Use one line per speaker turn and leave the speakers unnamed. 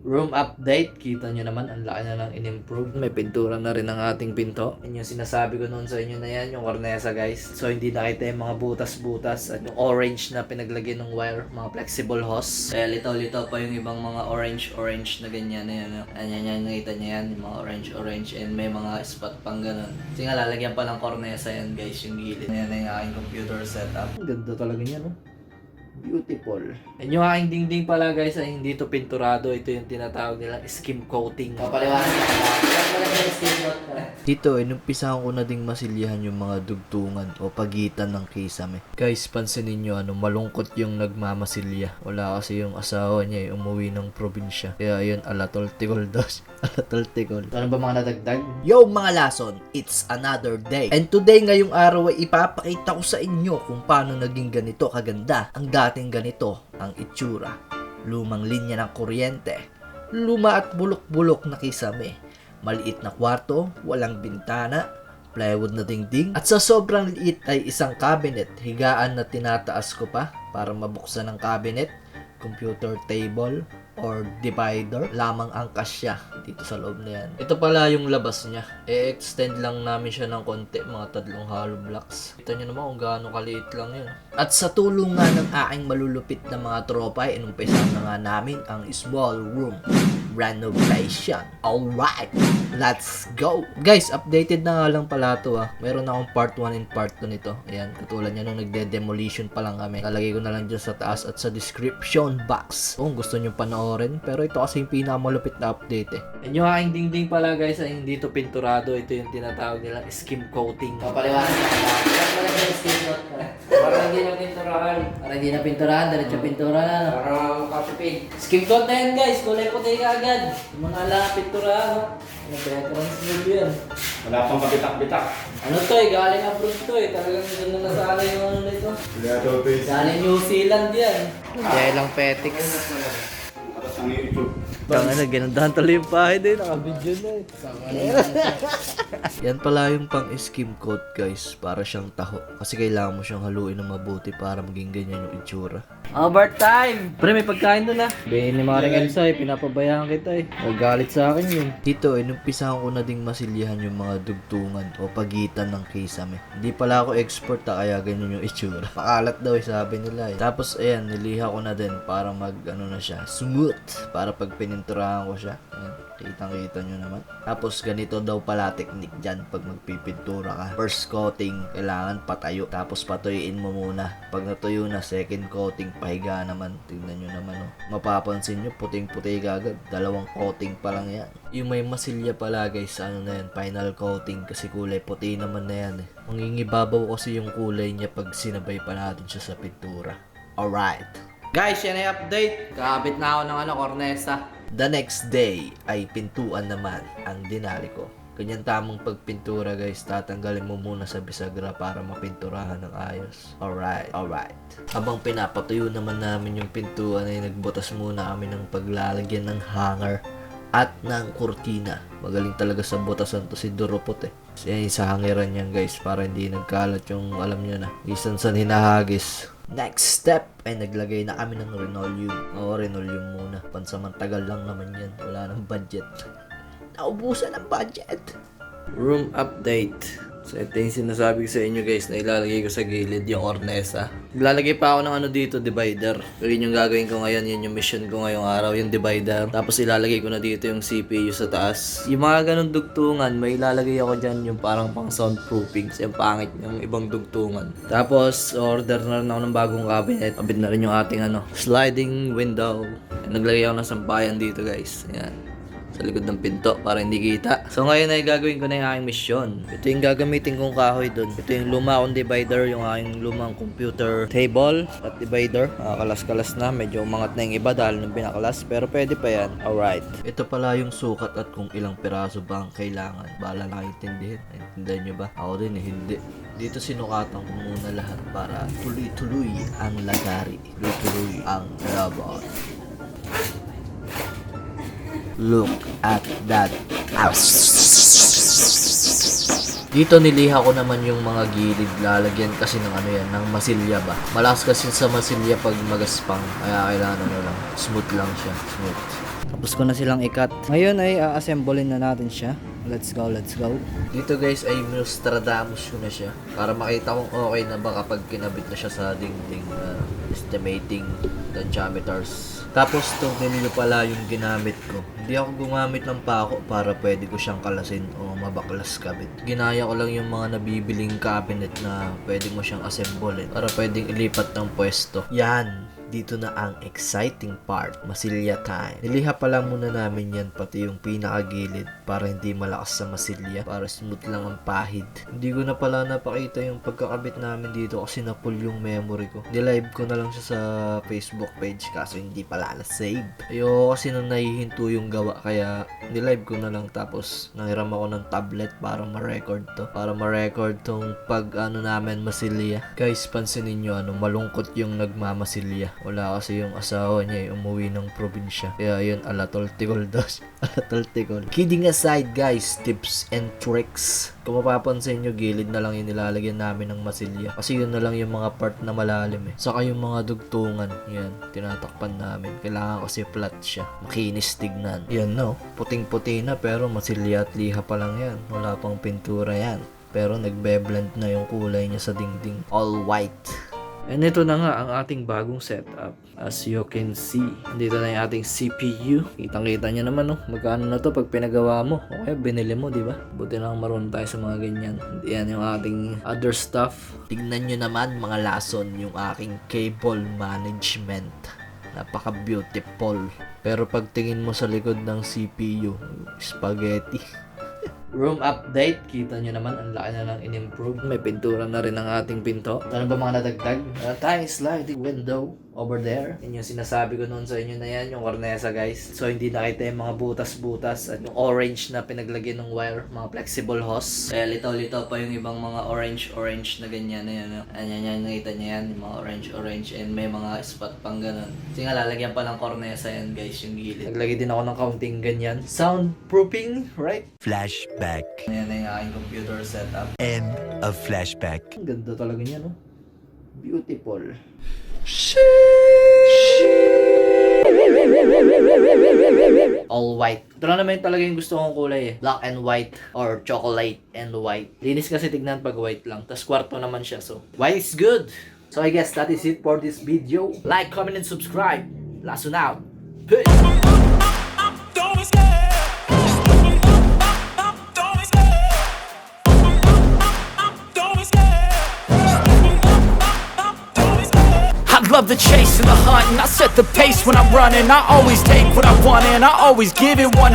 Room update, kita nyo naman, ang laki na lang in-improve. May pintura na rin ang ating pinto. Yan yung sinasabi ko noon sa inyo na yan, yung cornesa guys. So hindi nakita yung mga butas-butas at yung orange na pinaglagyan ng wire, mga flexible hose. Kaya litaw-litaw pa yung ibang mga orange na ganyan na yan. Yan, nakita nyo yan, yung mga orange and may mga spot pang ganun. Kasi nga lalagyan pa ng cornesa yan guys, yung gilid. Yan na yung aking computer setup. Ang ganda talaga niya, no? Beautiful. And yung aking dingding pala guys ay hindi to pinturado. Ito yung tinatawag nilang skim coating. Papaliwanag na. Dito, inumpisahan ko na ding masilyahan yung mga dugtungan o pagitan ng kisame. Guys, pansinin nyo, malungkot yung nagmamasilya. Wala kasi yung asawa niya umuwi ng probinsya. Kaya yun, alatol-tikol dos. Alatol-tikol. Ano ba mga nadagdag? Yo mga lason, it's another day. And today ngayong araw ay ipapakita ko sa inyo kung paano naging ganito kaganda ang dating ganito ang itsura. Lumang linya ng kuryente, luma at bulok-bulok na kisame, maliit na kwarto, walang bintana, plywood na dingding, at sa sobrang liit ay isang cabinet, higaan na tinataas ko pa para mabuksan ang cabinet, computer table, or divider lamang ang kasya dito sa loob na yan. Ito pala yung labas niya. E-extend lang namin siya ng konti, mga 3 hollow blocks. Kita nyo naman kung gaano kaliit lang yun. At sa tulungan ng aking malulupit na mga tropa, inumpisa na nga namin ang small room renovation. Alright, let's go! Guys, updated na nga lang pala to Meron na akong part 1 and part 2 nito. Ayan, katulad nyo nung nagde-demolition pa lang kami. Lalagay ko na lang dyan sa taas at sa description box kung gusto nyo panoorin. Pero ito kasi yung pinakamalupit na update And yung aking dingding pala guys ay hindi to pinturado. Ito yung tinatawag nilang skim coating. Papaliwanag na skim coating. Para hindi na pinturahan. Para hindi na pinturahan, diretso pintura na. Para makapipig. Skim coat na yan guys, kulay puti ka agad. Yung mga ala pinturahan, Veterans move yan.
Wala pang kabitak-bitak.
Ano to galing abroad to talagang ganda na sana yung ano nito.
Galing
Galing New Zealand yan. Kaya lang petics.
Tapos ang YouTube.
Tanga na, ganundahan tuloy yung bahay din. Naka-video na Yan pala yung pang-skim coat guys. Para siyang taho. Kasi kailangan mo siyang haluin ng mabuti para maging ganyan yung itsura. Overtime! Pre, may pagkain doon Bayin ni Maring Elsa pinapabayaan kita Magalit sa akin yun. Dito, inumpisahan ko na ding masilyahan yung mga dugtungan o pagitan ng kisame. Hindi pala ako expert kaya ganyan yung itsura. Pakalat daw sabi nila Tapos ayan, niliha ko na din para mag na siya, smooth. Para pag pininturahan ko siya. Ayan. Kitang-kita nyo naman. Tapos ganito daw pala technique dyan pag magpipintura ka. First coating, kailangan patayo. Tapos patuyuin mo muna. Pag natuyo na, second coating, pahiga naman. Tignan nyo naman Mapapansin nyo, puting-puti agad. 2 coating pa lang yan. Yung may masilya pala guys, ano na yan, final coating kasi kulay puti naman na yan Mangingibabaw kasi yung kulay niya pag sinabay pa natin siya sa pintura. Alright. Guys, yan ay update. Kakabit na ako ng cornesa. The next day ay pintuan naman ang dinali ko. Ganyan tamang pagpintura guys, tatanggalin mo muna sa bisagra para mapinturahan ng ayos. Alright. Habang pinapatuyo naman namin yung pintuan ay nagbutas muna kami ng paglalagyan ng hanger at ng kurtina. Magaling talaga sa butasan to si Duropot Kasi sa hangeran yan guys para hindi nagkalat yung alam nyo na. Isan sa hinahagis. Next step ay naglagay na kami ng linoleum. Linoleum muna. Pansamantagal lang naman yan. Wala nang budget. Naubusan ang budget. Room update. So ito yung sinasabi ko sa inyo guys na ilalagay ko sa gilid yung cornesa. Ilalagay pa ako ng dito, divider. Pero yun yung gagawin ko ngayon, yun yung mission ko ngayong araw, yung divider. Tapos ilalagay ko na dito yung CPU sa taas. Yung mga ganun dugtungan, may ilalagay ako dyan yung parang pang soundproofing. Kasi yung pangit yung ibang dugtungan. Tapos order na rin ako ng bagong cabinet. Kabit na rin yung ating sliding window. Naglagay ako ng sampayan dito guys. Ayan. Sa likod ng pinto para hindi kita. So ngayon ay gagawin ko na yung aking mission. Ito yung gagamitin kong kahoy dun. Ito yung luma kong divider, yung aking lumang computer table at divider. Kalas-kalas na, medyo umangat na yung iba dahil nung pinakalas, pero pwede pa yan. Alright. Ito pala yung sukat at kung ilang piraso ba ang kailangan. Bahala na intindihin. Intindihan nyo ba? Ako din hindi. Dito sinukatan ko muna lahat para tuloy-tuloy ang lagari. Tuloy-tuloy ang laban. Look at that house. Dito niliha ko naman yung mga gilid, lalagyan kasi ng ng masilya ba. Malakas kasi sa masilya pag magaspang, kaya kailangan lang, smooth lang siya, smooth. Tapos ko na silang ikat. Ngayon ay a-assemblein na natin siya. Let's go, let's go. Dito guys ay Nostradamus ko na siya. Para makita kung okay na ba kapag kinabit na siya sa dingding. Estimating the diameters. Tapos itong ganito pala yung ginamit ko. Hindi ako gumamit ng pako para pwede ko siyang kalasin o mabaklas kabit. Ginaya ko lang yung mga nabibiling cabinet na pwede mo siyang assemble para pwedeng ilipat ng pwesto. Yan! Dito na ang exciting part, masilya time. Niliha pa lang muna namin yan, pati yung pinakagilid para hindi malakas sa masilya, para smooth lang ang pahid. Hindi ko na pala napakita yung pagkakabit namin dito kasi na-pull yung memory ko. Nilive ko na lang siya sa Facebook page kaso hindi pala na-save. Ayoko kasi nung nahihinto yung gawa kaya nilive ko na lang tapos nangiram ako ng tablet para ma-record to. Para ma-record tong pag namin masilya. Guys, pansinin nyo malungkot yung nagmamasilya. Wala kasi yung asawa niya umuwi ng probinsya. Kaya yun, alatol tikol dos. Alatol tikol. Kidding aside guys, tips and tricks. Kung mapapansin nyo, gilid na lang yung nilalagyan namin ng masilya. Kasi yun na lang yung mga part na malalim Saka yung mga dugtungan, yan, tinatakpan namin. Kailangan kasi flat siya. Makinis tignan. Yan no, puting-puti na pero masilya at liha pa lang yan. Wala pang pintura yan. Pero nagbe-blend na yung kulay niya sa dingding. All white. And ito na nga ang ating bagong setup. As you can see, dito na yung ating CPU. Kitang-kita nyo naman, magkano na to pag pinagawa mo. Okay, binili mo, di ba? Buti na marunong tayo sa mga ganyan. Yan yung ating other stuff. Tignan nyo naman mga lason yung aking cable management. Napaka-beautiful. Pero pag tingin mo sa likod ng CPU, spaghetti. Room update, kita nyo naman ang laki na lang in-improve. May pintura na rin ang ating pinto. Ano ba mga nadagdag? Tiny sliding window over there. Yan yung sinasabi ko noon sa inyo na yan, yung cornesa guys. So hindi nakita yung mga butas-butas at yung orange na pinaglagyan ng wire, mga flexible hose. Kaya litaw-litaw pa yung ibang mga orange na ganyan na yan. Yan, nakita nyo yan, yung mga orange and may mga spot pang ganun. Kasi nga lalagyan pa ng cornesa yan guys, yung gilid. Naglagay din ako ng counting ganyan. Soundproofing, right?
Flashback.
Ayan na yung aking computer setup.
End of flashback.
Ang ganda talaga niya, no? Beautiful. All white. Ito na naman talaga yung gusto kong kulay Black and white or chocolate and white. Linis kasi tignan pag white lang. Tapos kwarto naman siya. So, white is good. So, I guess that is it for this video. Like, comment, and subscribe. Lasso out. Peace.
I love the chase and the hunt, and I set the pace when I'm running. I always take what I want and I always give it 100.